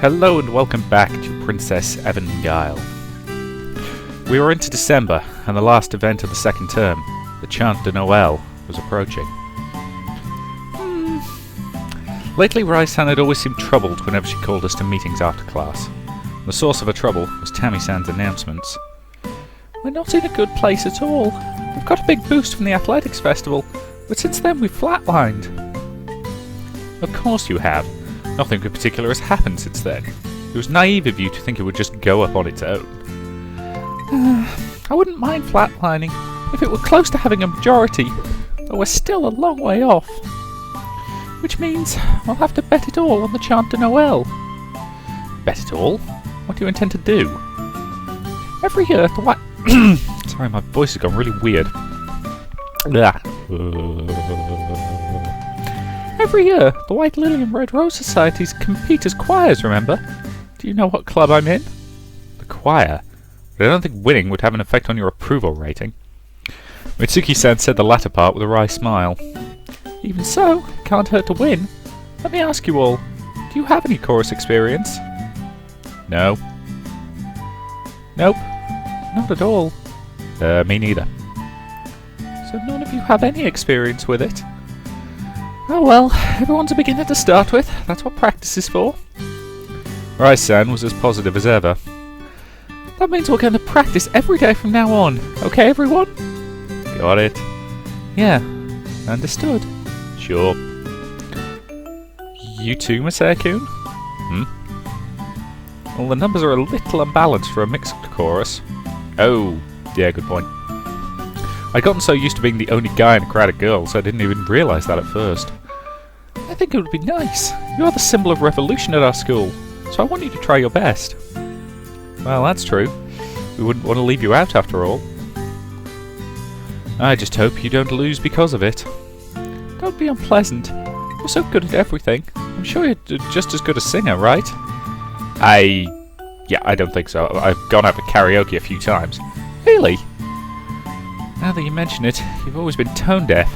Hello and welcome back to Princess Evangile. We were into December, and the last event of the second term, the Chant de Noel, was approaching. Lately, Rai-san had always seemed troubled whenever she called us to meetings after class. The source of her trouble was Tammy-san's announcements. We're not in a good place at all. We've got a big boost from the athletics festival, but since then we've flatlined. Of course you have. Nothing in particular has happened since then. It was naive of you to think it would just go up on its own. I wouldn't mind flatlining if it were close to having a majority, but we're still a long way off. Which means I'll have to bet it all on the Chant de Noel. Bet it all? What do you intend to do? Every year, the white... Sorry, my voice has gone really weird. Every year, the White Lily and Red Rose Societies compete as choirs, remember? Do you know what club I'm in? The choir? But I don't think winning would have an effect on your approval rating. Mitsuki-san said the latter part with a wry smile. Even so, it can't hurt to win. Let me ask you all, do you have any chorus experience? No. Nope. Not at all. Me neither. So none of you have any experience with it? Oh well, everyone's a beginner to start with. That's what practice is for. Rai-san was as positive as ever. That means we're going to practice every day from now on. Okay, everyone? Got it. Yeah, understood. Sure. You too, Masaya-kun? Well, the numbers are a little unbalanced for a mixed chorus. Oh, yeah, good point. I'd gotten so used to being the only guy in a crowd of girls, I didn't even realise that at first. I think it would be nice. You are the symbol of revolution at our school, so I want you to try your best. Well, that's true. We wouldn't want to leave you out after all. I just hope you don't lose because of it. Don't be unpleasant. You're so good at everything. I'm sure you're just as good a singer, right? Yeah, I don't think so. I've gone out for karaoke a few times. Really? Now that you mention it, you've always been tone deaf.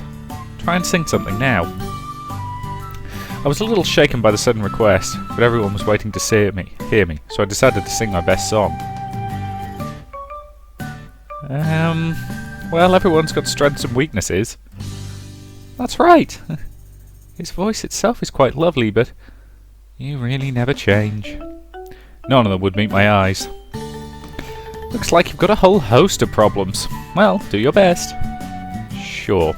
Try and sing something now. I was a little shaken by the sudden request, but everyone was waiting to hear me, so I decided to sing my best song. Well, everyone's got strengths and weaknesses. That's right. His voice itself is quite lovely, but you really never change. None of them would meet my eyes. Looks like you've got a whole host of problems. Well, do your best. Sure.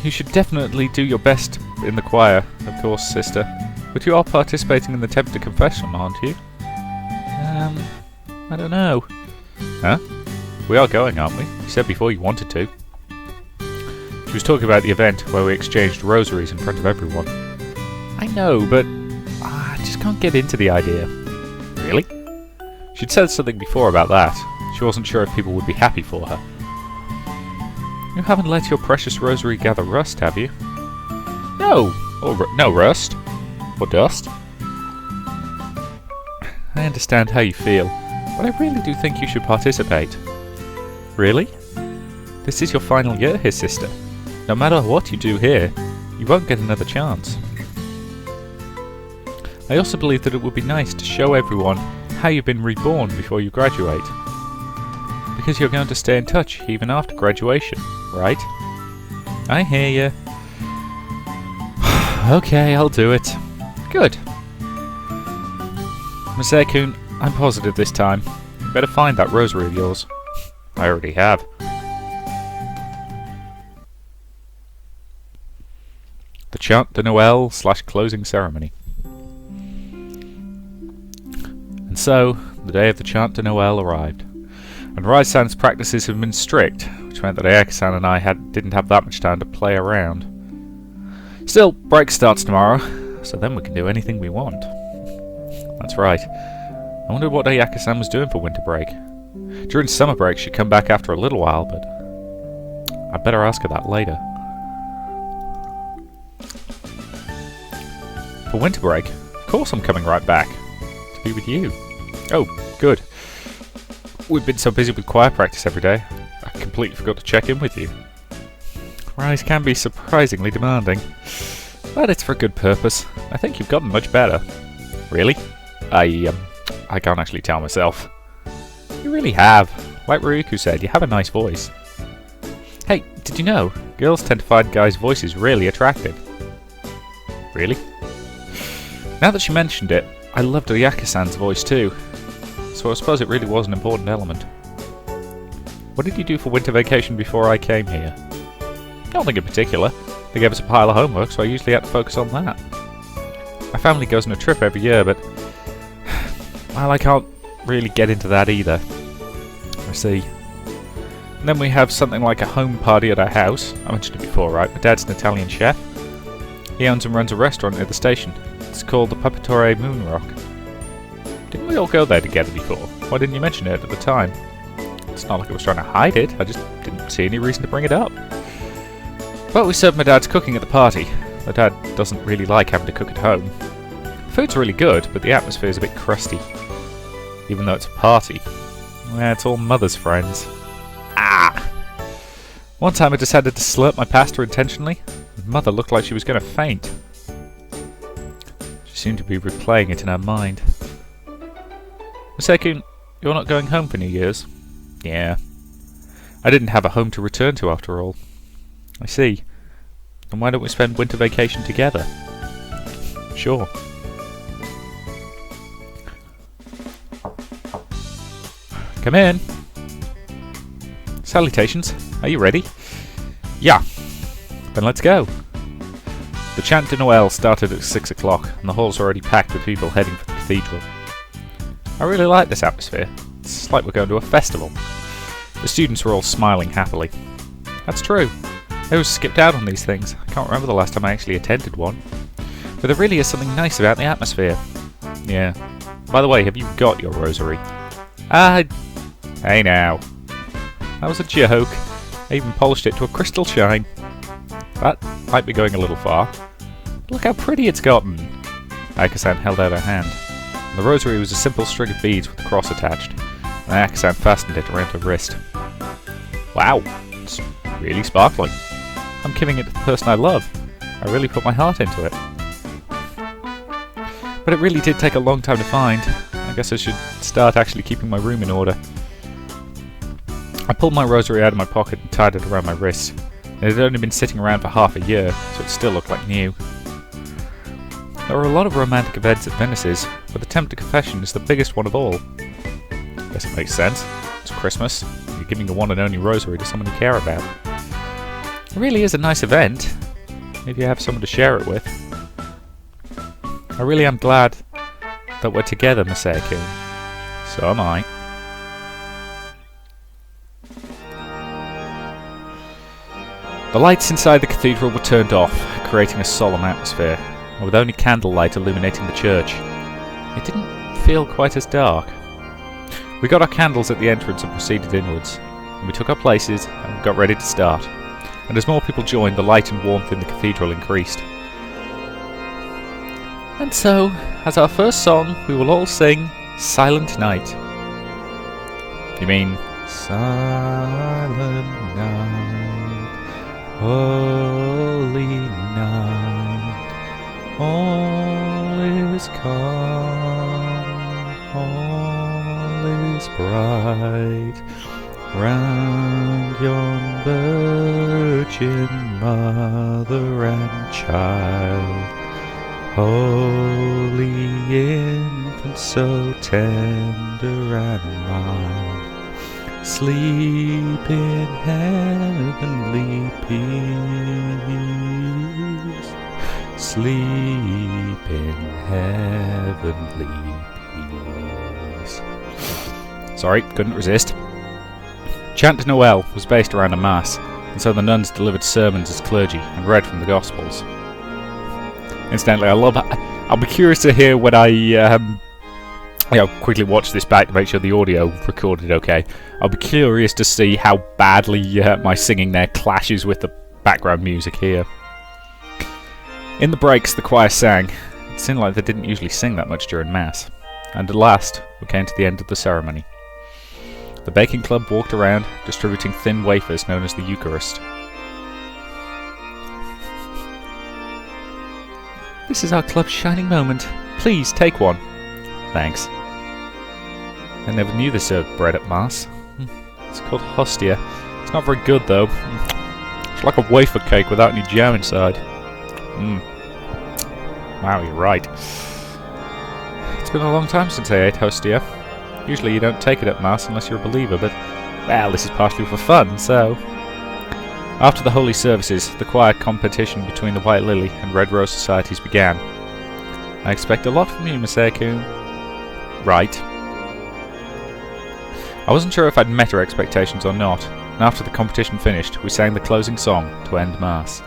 You should definitely do your best in the choir, of course, sister. But you are participating in the Champ de Confession, aren't you? I don't know. Huh? We are going, aren't we? You said before you wanted to. She was talking about the event where we exchanged rosaries in front of everyone. I know, but I just can't get into the idea. Really? She'd said something before about that. She wasn't sure if people would be happy for her. You haven't let your precious rosary gather rust, have you? No! No rust. Or dust. I understand how you feel, but I really do think you should participate. Really? This is your final year here, sister. No matter what you do here, you won't get another chance. I also believe that it would be nice to show everyone how you've been reborn before you graduate. Because you're going to stay in touch even after graduation, right? I hear you. Okay, I'll do it. Good. Masaya-kun, I'm positive this time. You better find that rosary of yours. I already have. The Chant de Noel / closing ceremony. And so, the day of the Chant de Noel arrived. And Rai-san's practices have been strict, which meant that Ayaka-san and I didn't have that much time to play around. Still, break starts tomorrow, so then we can do anything we want. That's right. I wonder what Ayaka-san was doing for winter break. During summer break she'd come back after a little while, but I'd better ask her that later. For winter break? Of course I'm coming right back. To be with you. Oh, good. We've been so busy with choir practice every day, I completely forgot to check in with you. Rise can be surprisingly demanding. But it's for a good purpose. I think you've gotten much better. Really? I can't actually tell myself. You really have. Like Ryuku said, you have a nice voice. Hey, did you know? Girls tend to find guys' voices really attractive. Really? Now that she mentioned it, I loved Oyaka-san's voice too. So I suppose it really was an important element. What did you do for winter vacation before I came here? Nothing in particular. They gave us a pile of homework, so I usually had to focus on that. My family goes on a trip every year, but well, I can't really get into that either. I see. And then we have something like a home party at our house. I mentioned it before, right? My dad's an Italian chef. He owns and runs a restaurant near the station. It's called the Papettore Moon Rock. Didn't we all go there together before? Why didn't you mention it at the time? It's not like I was trying to hide it, I just didn't see any reason to bring it up. But we served my dad's cooking at the party. My dad doesn't really like having to cook at home. The food's really good, but the atmosphere's a bit crusty. Even though it's a party. Well, it's all mother's friends. Ah! One time I decided to slurp my pasta intentionally. Mother looked like she was going to faint. She seemed to be replaying it in her mind. Miseki, you're not going home for New Year's? Yeah. I didn't have a home to return to after all. I see. Then why don't we spend winter vacation together? Sure. Come in. Salutations. Are you ready? Yeah. Then let's go. The Chant de Noel started at 6 o'clock, and the hall's already packed with people heading for the cathedral. I really like this atmosphere. It's like we're going to a festival. The students were all smiling happily. That's true. I always skipped out on these things. I can't remember the last time I actually attended one. But there really is something nice about the atmosphere. Yeah. By the way, have you got your rosary? Hey now. That was a joke. I even polished it to a crystal shine. That might be going a little far. Look how pretty it's gotten. Ayaka-san held out her hand. The rosary was a simple string of beads with a cross attached, and Ayaka-san fastened it around her wrist. Wow, it's really sparkling. I'm giving it to the person I love. I really put my heart into it. But it really did take a long time to find. I guess I should start actually keeping my room in order. I pulled my rosary out of my pocket and tied it around my wrist. It had only been sitting around for half a year, so it still looked like new. There are a lot of romantic events at Venice's, but the Temple Confession is the biggest one of all. Guess it makes sense. It's Christmas. You're giving the one and only rosary to someone you care about. It really is a nice event, if you have someone to share it with. I really am glad that we're together, Miseki. So am I. The lights inside the cathedral were turned off, creating a solemn atmosphere, and with only candlelight illuminating the church. It didn't feel quite as dark. We got our candles at the entrance and proceeded inwards. And we took our places and got ready to start. And as more people joined, the light and warmth in the cathedral increased. And so, as our first song, we will all sing Silent Night. You mean Silent Night, Holy Night, all is calm, all is bright, round yon Virgin Mother and Child. Holy infant, so tender and mild, sleep in heavenly peace, sleep in heavenly peace. Sorry, couldn't resist. Chant de Noel was based around a mass, and so the nuns delivered sermons as clergy and read from the Gospels. Incidentally, I'll be curious to hear when I quickly watch this back to make sure the audio recorded okay. I'll be curious to see how badly my singing there clashes with the background music here. In the breaks, the choir sang. It seemed like they didn't usually sing that much during Mass. And at last, we came to the end of the ceremony. The baking club walked around, distributing thin wafers known as the Eucharist. This is our club's shining moment. Please, take one. Thanks. I never knew they served bread at Mass. It's called hostia. It's not very good, though. It's like a wafer cake without any jam inside. Wow, you're right. It's been a long time since I ate hostia. Usually you don't take it at Mass unless you're a believer, but, well, this is partially for fun, so... After the holy services, the choir competition between the White Lily and Red Rose Societies began. I expect a lot from you, Maseko. Right. I wasn't sure if I'd met her expectations or not, and after the competition finished, we sang the closing song to end Mass.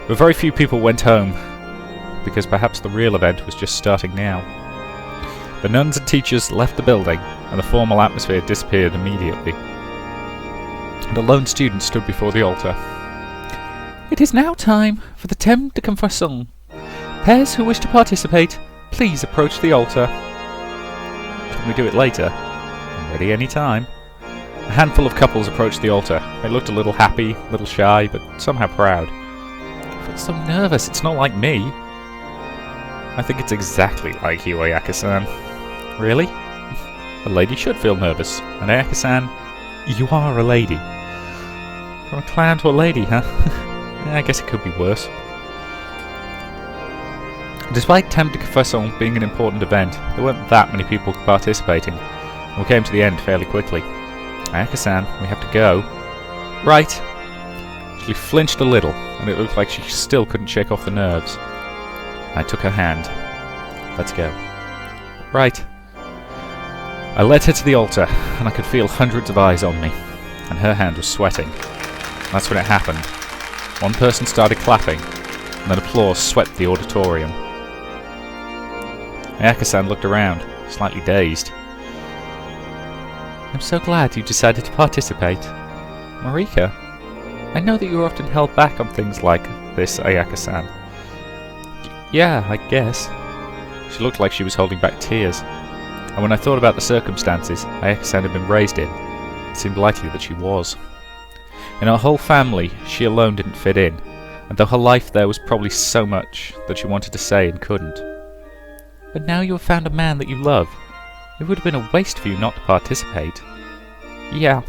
But very few people went home, because perhaps the real event was just starting now. The nuns and teachers left the building, and the formal atmosphere disappeared immediately. And a lone student stood before the altar. It is now time for the Thème de Conversion. Pairs who wish to participate, please approach the altar. Can we do it later? I'm ready any time. A handful of couples approached the altar. They looked a little happy, a little shy, but somehow proud. I feel so nervous, it's not like me. I think it's exactly like you, Ayaka-san. Really? A lady should feel nervous. And Ayaka-san, you are a lady. From a clown to a lady, huh? Yeah, I guess it could be worse. Despite Thème de Conversion being an important event, there weren't that many people participating, and we came to the end fairly quickly. Ayaka-san, we have to go. Right. She flinched a little, and it looked like she still couldn't shake off the nerves. I took her hand. Let's go. Right. I led her to the altar, and I could feel hundreds of eyes on me, and her hand was sweating. That's when it happened. One person started clapping, and then applause swept the auditorium. Ayaka-san looked around, slightly dazed. I'm so glad you decided to participate. Marika, I know that you're often held back on things like this, Ayaka-san. Yeah, I guess. She looked like she was holding back tears. And when I thought about the circumstances Ayaka-san had been raised in, it seemed likely that she was. In her whole family, she alone didn't fit in, and though her life there was probably so much that she wanted to say and couldn't. But now you have found a man that you love. It would have been a waste for you not to participate. Yeah.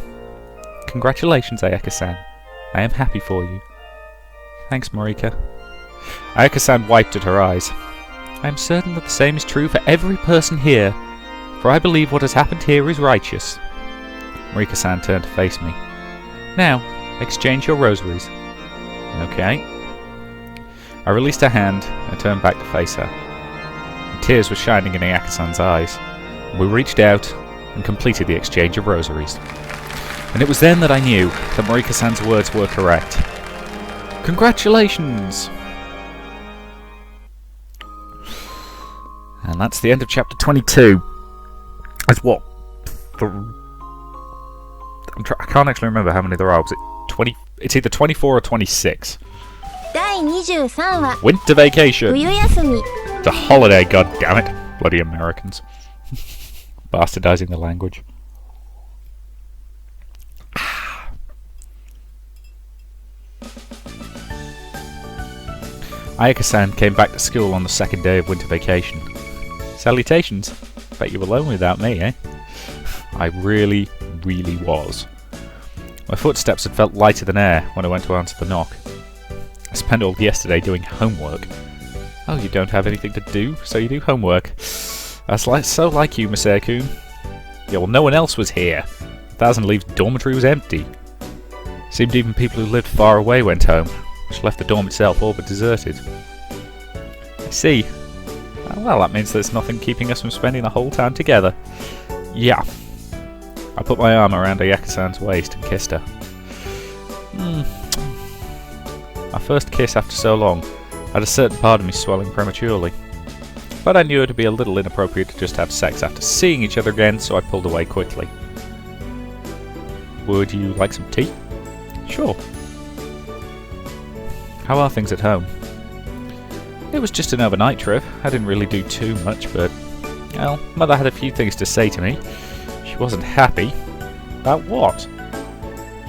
Congratulations, Ayaka-san. I am happy for you. Thanks, Marika. Ayaka-san wiped at her eyes. I am certain that the same is true for every person here, for I believe what has happened here is righteous. Marika-san turned to face me. Now, exchange your rosaries. Okay. I released her hand and turned back to face her. The tears were shining in Ayaka-san's eyes. We reached out and completed the exchange of rosaries. And it was then that I knew that Marika-san's words were correct. Congratulations! And that's the end of chapter 22. That's what? I can't actually remember how many there are. Was it 20? It's either 24 or 26. Winter vacation! It's a holiday, goddammit. Bloody Americans. Bastardizing the language. Ayaka-san came back to school on the second day of winter vacation. Salutations. Bet you were alone without me, eh? I really was. My footsteps had felt lighter than air when I went to answer the knock. I spent all yesterday doing homework. Oh, you don't have anything to do, so you do homework. That's so like you, Maseko. Yeah, well, no one else was here. 1,000 Leaves dormitory was empty. Seemed even people who lived far away went home, which left the dorm itself all but deserted. I see. Well, that means there's nothing keeping us from spending the whole time together. Yeah. I put my arm around Ayaka-san's waist and kissed her. Our first kiss after so long had a certain part of me swelling prematurely. But I knew it would be a little inappropriate to just have sex after seeing each other again, so I pulled away quickly. Would you like some tea? Sure. How are things at home? It was just an overnight trip. I didn't really do too much, but... Well, Mother had a few things to say to me. She wasn't happy. About what?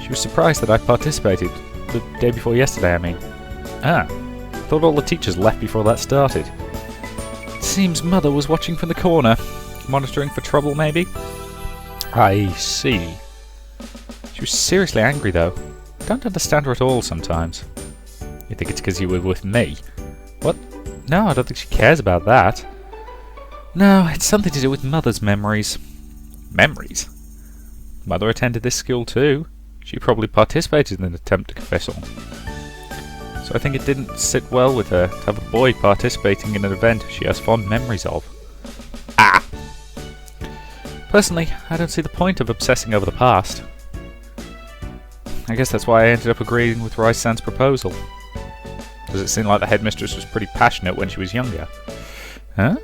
She was surprised that I participated. The day before yesterday, I mean. Ah. Thought all the teachers left before that started. Seems Mother was watching from the corner. Monitoring for trouble, maybe? I see. She was seriously angry, though. I don't understand her at all sometimes. You think it's because you were with me? What? No, I don't think she cares about that. No, it's something to do with Mother's memories. Memories? Mother attended this school too. She probably participated in an attempt to confess all. So I think it didn't sit well with her to have a boy participating in an event she has fond memories of. Ah! Personally, I don't see the point of obsessing over the past. I guess that's why I ended up agreeing with Rice-san's proposal. Does it seem like the headmistress was pretty passionate when she was younger? Huh?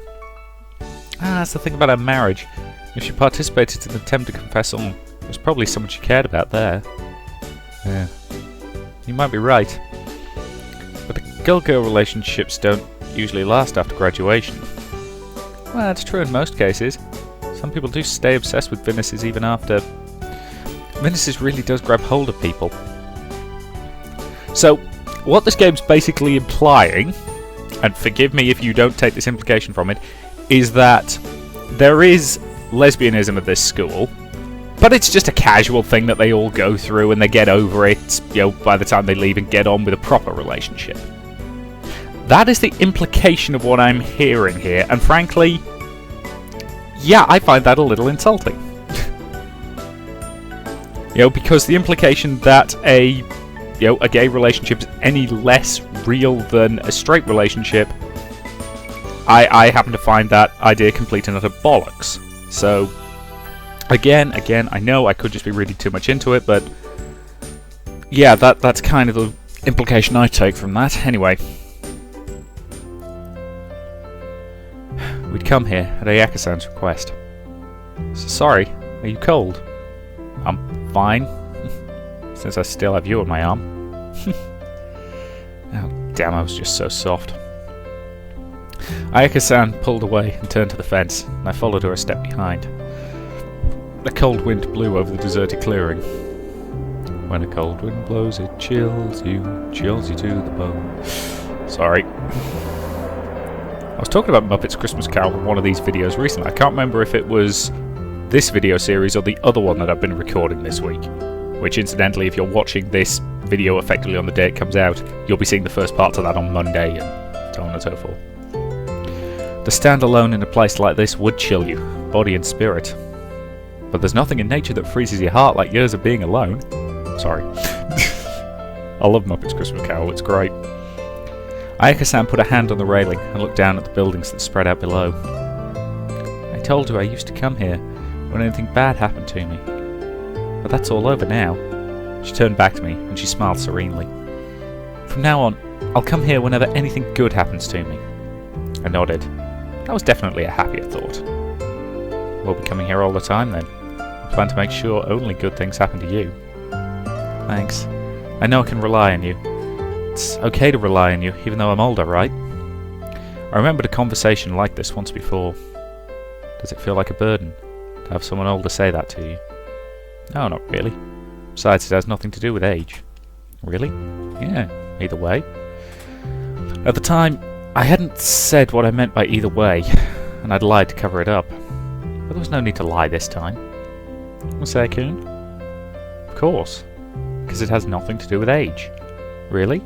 Ah, that's the thing about her marriage. If she participated in an attempt to confess all, there was probably someone she cared about there. Yeah. You might be right. But the girl-girl relationships don't usually last after graduation. Well, that's true in most cases. Some people do stay obsessed with Vinicius even after... Vinicius really does grab hold of people. So, what this game's basically implying, and forgive me if you don't take this implication from it, is that there is lesbianism at this school, but it's just a casual thing that they all go through and they get over it, you know, by the time they leave and get on with a proper relationship. That is the implication of what I'm hearing here, and frankly, yeah, I find that a little insulting. You know, because the implication that a gay relationship is any less real than a straight relationship, I happen to find that idea complete and utter bollocks. So, again, I know I could just be reading too much into it, but yeah, that's kind of the implication I take from that. Anyway, we'd come here at Ayaka-san's request. So sorry, are you cold? I'm fine, since I still have you on my arm. Oh, damn, I was just so soft. Ayaka-san pulled away and turned to the fence, and I followed her a step behind. A cold wind blew over the deserted clearing. When a cold wind blows, it chills you to the bone. Sorry. I was talking about Muppets Christmas Carol in one of these videos recently. I can't remember if it was this video series or the other one that I've been recording this week. Which, incidentally, if you're watching this video effectively on the day it comes out, you'll be seeing the first parts of that on Monday, and so on and so forth. To stand alone in a place like this would chill you, body and spirit. But there's nothing in nature that freezes your heart like years of being alone. Sorry. I love Muppets Christmas Carol, it's great. Ayaka-san put a hand on the railing and looked down at the buildings that spread out below. I told you I used to come here when anything bad happened to me. But that's all over now. She turned back to me and she smiled serenely. From now on, I'll come here whenever anything good happens to me. I nodded. That was definitely a happier thought. We'll be coming here all the time then. I plan to make sure only good things happen to you. Thanks. I know I can rely on you. It's okay to rely on you, even though I'm older, right? I remembered a conversation like this once before. Does it feel like a burden to have someone older say that to you? No, not really. Besides, it has nothing to do with age. Really? Yeah, either way. At the time, I hadn't said what I meant by either way, and I'd lied to cover it up. But there was no need to lie this time. Was that Coon? Of course. Because it has nothing to do with age. Really?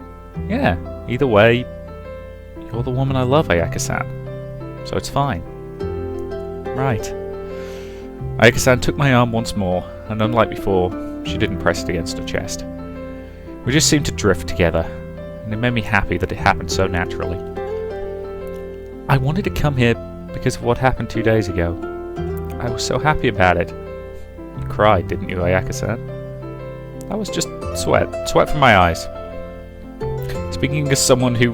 Yeah, either way, you're the woman I love, Ayaka-san. So it's fine. Right. Ayaka-san took my arm once more, and unlike before, she didn't press it against her chest. We just seemed to drift together, and it made me happy that it happened so naturally. I wanted to come here because of what happened 2 days ago. I was so happy about it. You cried, didn't you, Ayaka-san? That was just sweat from my eyes. Speaking as someone who...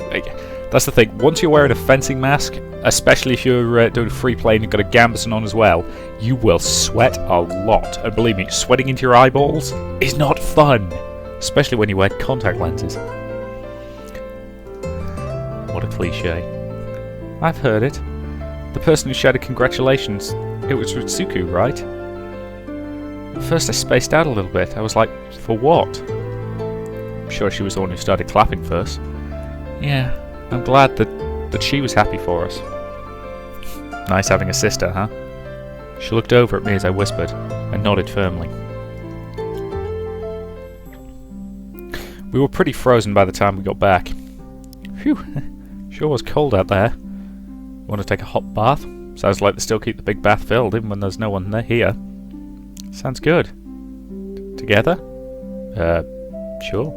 That's the thing, once you're wearing a fencing mask, especially if you're doing free play and you've got a gambeson on as well, you will sweat a lot. And believe me, sweating into your eyeballs is not fun, especially when you wear contact lenses. What a cliche. I've heard it. The person who shouted congratulations, it was Ritsuko, right? At first I spaced out a little bit. I was like, for what? I'm sure she was the one who started clapping first. Yeah, I'm glad that she was happy for us. Nice having a sister, huh? She looked over at me as I whispered, and nodded firmly. We were pretty frozen by the time we got back. Phew, sure was cold out there. Want to take a hot bath? Sounds like they still keep the big bath filled even when there's no one here. Sounds good. Together? Sure.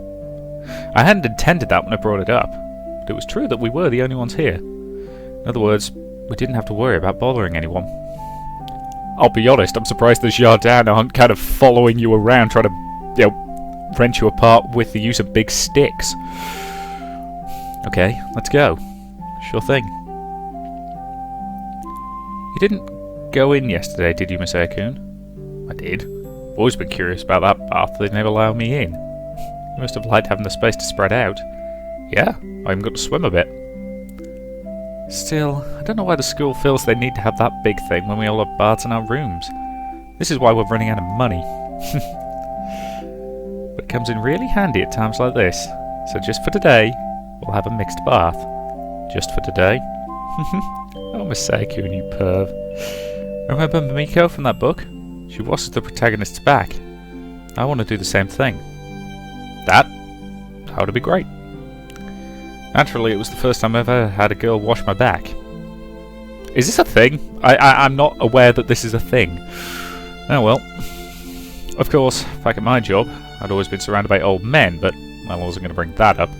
I hadn't intended that when I brought it up, but it was true that we were the only ones here. In other words, we didn't have to worry about bothering anyone. I'll be honest, I'm surprised the Jardins aren't kind of following you around trying to, wrench you apart with the use of big sticks. Okay, let's go. Sure thing. You didn't go in yesterday, did you, Miss Aircoon? I did. Always been curious about that bath. They'd never allow me in. You must have liked having the space to spread out. Yeah, I even got to swim a bit. Still, I don't know why the school feels they need to have that big thing when we all have baths in our rooms. This is why we're running out of money. But it comes in really handy at times like this. So just for today, we'll have a mixed bath. Just for today. Oh, Miss Aircoon, you perv. Remember Mimiko from that book? She washes the protagonist's back. I want to do the same thing. That would be great. Naturally, it was the first time I've ever had a girl wash my back. Is this a thing? I'm not aware that this is a thing. Oh well. Of course, back at my job, I'd always been surrounded by old men, but I wasn't going to bring that up.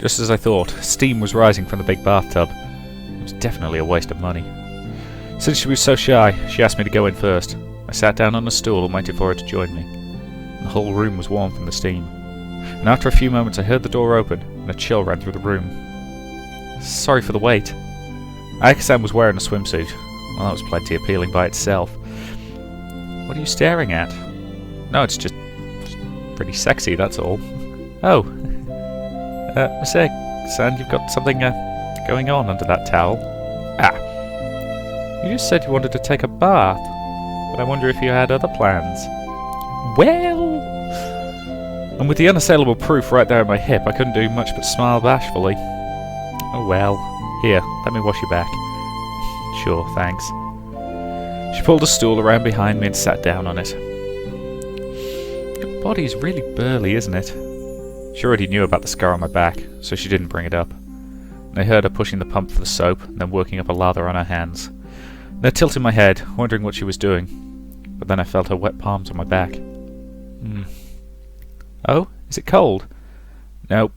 Just as I thought, steam was rising from the big bathtub. It was definitely a waste of money. Since she was so shy, she asked me to go in first. I sat down on a stool and waited for her to join me. The whole room was warm from the steam. And after a few moments I heard the door open, and a chill ran through the room. Sorry for the wait. Ayaka-san was wearing a swimsuit. Well, that was plenty appealing by itself. What are you staring at? No, it's just pretty sexy, that's all. Oh. Miss Ayaka-san, you've got something going on under that towel. Ah. You just said you wanted to take a bath, but I wonder if you had other plans. Well... And with the unassailable proof right there on my hip, I couldn't do much but smile bashfully. Oh well. Here, let me wash your back. Sure, thanks. She pulled a stool around behind me and sat down on it. Your body's really burly, isn't it? She already knew about the scar on my back, so she didn't bring it up. And I heard her pushing the pump for the soap, and then working up a lather on her hands. And I tilted my head, wondering what she was doing. But then I felt her wet palms on my back. Oh, is it cold? No.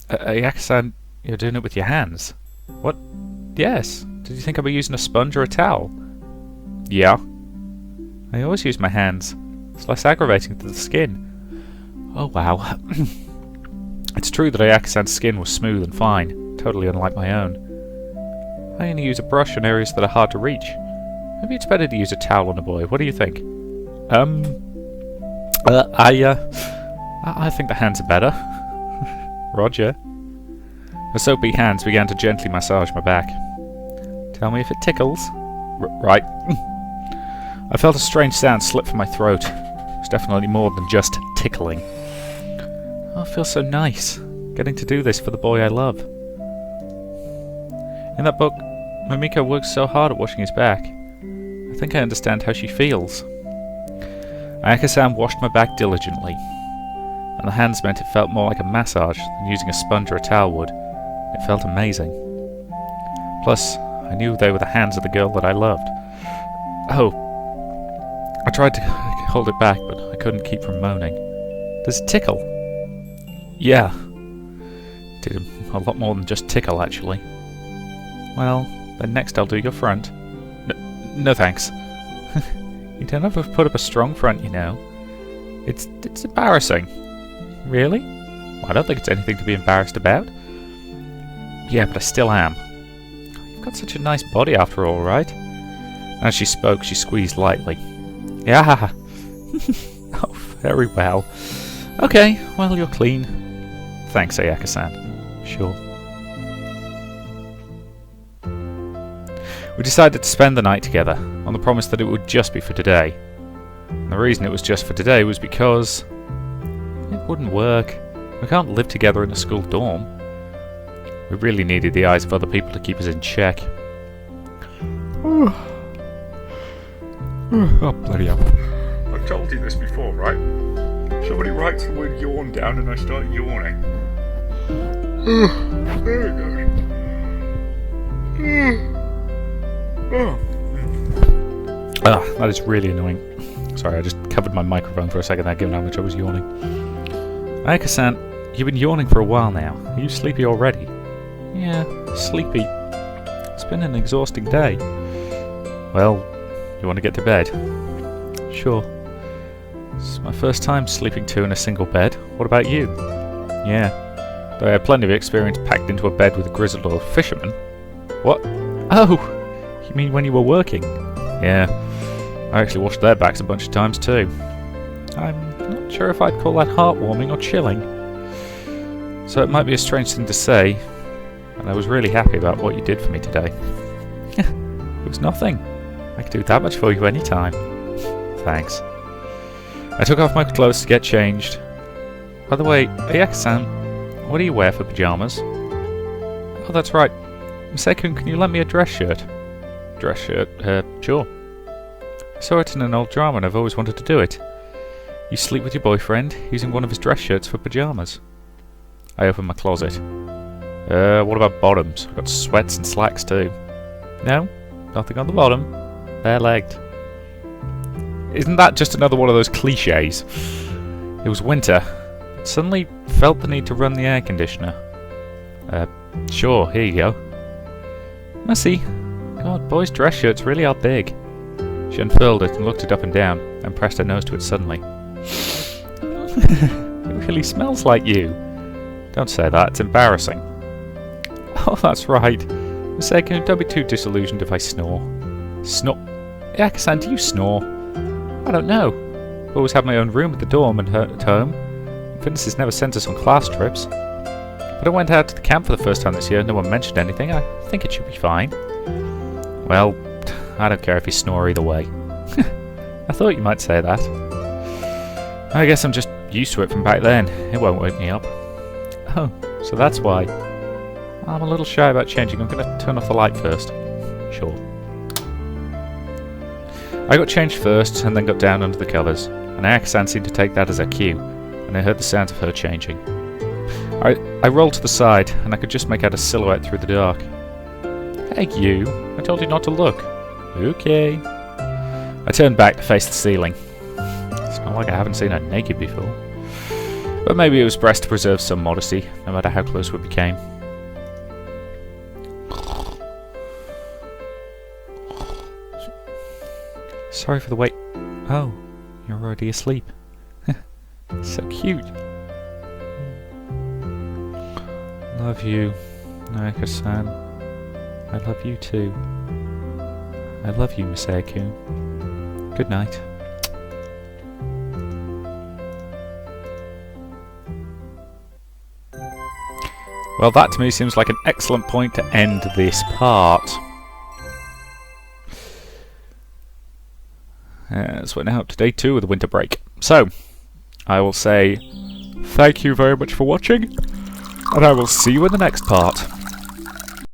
Ayaka-san, you're doing it with your hands. What? Yes. Did you think I'd be using a sponge or a towel? Yeah. I always use my hands. It's less aggravating to the skin. Oh, wow. It's true that Ayaka-san's skin was smooth and fine, totally unlike my own. I only use a brush on areas that are hard to reach. Maybe it's better to use a towel on a boy. What do you think? I think the hands are better. Roger. Her soapy hands began to gently massage my back. Tell me if it tickles. Right. I felt a strange sound slip from my throat. It was definitely more than just tickling. Oh, it feels so nice, getting to do this for the boy I love. In that book, Mimiko works so hard at washing his back. I think I understand how she feels. Ayaka-san washed my back diligently, and the hands meant it felt more like a massage than using a sponge or a towel would. It felt amazing. Plus, I knew they were the hands of the girl that I loved. Oh. I tried to hold it back, but I couldn't keep from moaning. Does it tickle? Yeah. It did a lot more than just tickle, actually. Well, then next I'll do your front. No thanks. You don't have to put up a strong front, you know. It's embarrassing. Really? Well, I don't think it's anything to be embarrassed about. Yeah, but I still am. You've got such a nice body after all, right? As she spoke, she squeezed lightly. Yeah. Oh, very well. Okay, well, you're clean. Thanks, Ayaka-san. Sure. We decided to spend the night together, on the promise that it would just be for today. And the reason it was just for today was because... it wouldn't work. We can't live together in a school dorm. We really needed the eyes of other people to keep us in check. Oh, bloody hell. I've told you this before, right? Somebody writes the word yawn down and I start yawning. There it goes. That is really annoying. Sorry, I just covered my microphone for a second there, given how much I was yawning. Ayaka-san, you've been yawning for a while now. Are you sleepy already? Yeah, sleepy. It's been an exhausting day. Well, you want to get to bed? Sure. It's my first time sleeping two in a single bed. What about you? Yeah. Though I had plenty of experience packed into a bed with a grizzled old fisherman. What? Oh! You mean when you were working? Yeah. I actually washed their backs a bunch of times too. I'm not sure if I'd call that heartwarming or chilling. So it might be a strange thing to say, but I was really happy about what you did for me today. It was nothing. I could do that much for you any time. Thanks. I took off my clothes to get changed. By the way, Ayaka-san, what do you wear for pyjamas? Oh, that's right. Misei-kun, can you lend me a dress shirt? Dress shirt? Sure. I saw it in an old drama and I've always wanted to do it. You sleep with your boyfriend using one of his dress shirts for pyjamas. I opened my closet. What about bottoms? I've got sweats and slacks too. No, nothing on the bottom. Bare-legged. Isn't that just another one of those cliches? It was winter. Suddenly felt the need to run the air conditioner. Sure, here you go. Messy. God, boys' dress shirts really are big. She unfurled it and looked it up and down, and pressed her nose to it suddenly. It really smells like you. Don't say that, it's embarrassing. Oh, that's right. Misei-kun, don't be too disillusioned if I snore. Snore? Ayaka-san, do you snore? I don't know. I always have my own room at the dorm and at home. Finnis has never sent us on class trips. But I went out to the camp for the first time this year and no one mentioned anything. I think it should be fine. Well, I don't care if you snore either way. I thought you might say that. I guess I'm just used to it from back then. It won't wake me up. Oh, so that's why. I'm a little shy about changing. I'm going to turn off the light first. Sure. I got changed first and then got down under the covers, and Ayaka-san seemed to take that as a cue, and I heard the sounds of her changing. I rolled to the side, and I could just make out a silhouette through the dark. Hey you, I told you not to look. Okay. I turned back to face the ceiling. It's not like I haven't seen her naked before. But maybe it was best to preserve some modesty, no matter how close we became. Sorry for the wait. Oh, you're already asleep. So cute. Love you, Ayaka-san. I love you too. I love you, Misei-kun. Good night. Well, that to me seems like an excellent point to end this part. So we're now up to day 2 of the winter break. So, I will say thank you very much for watching, and I will see you in the next part.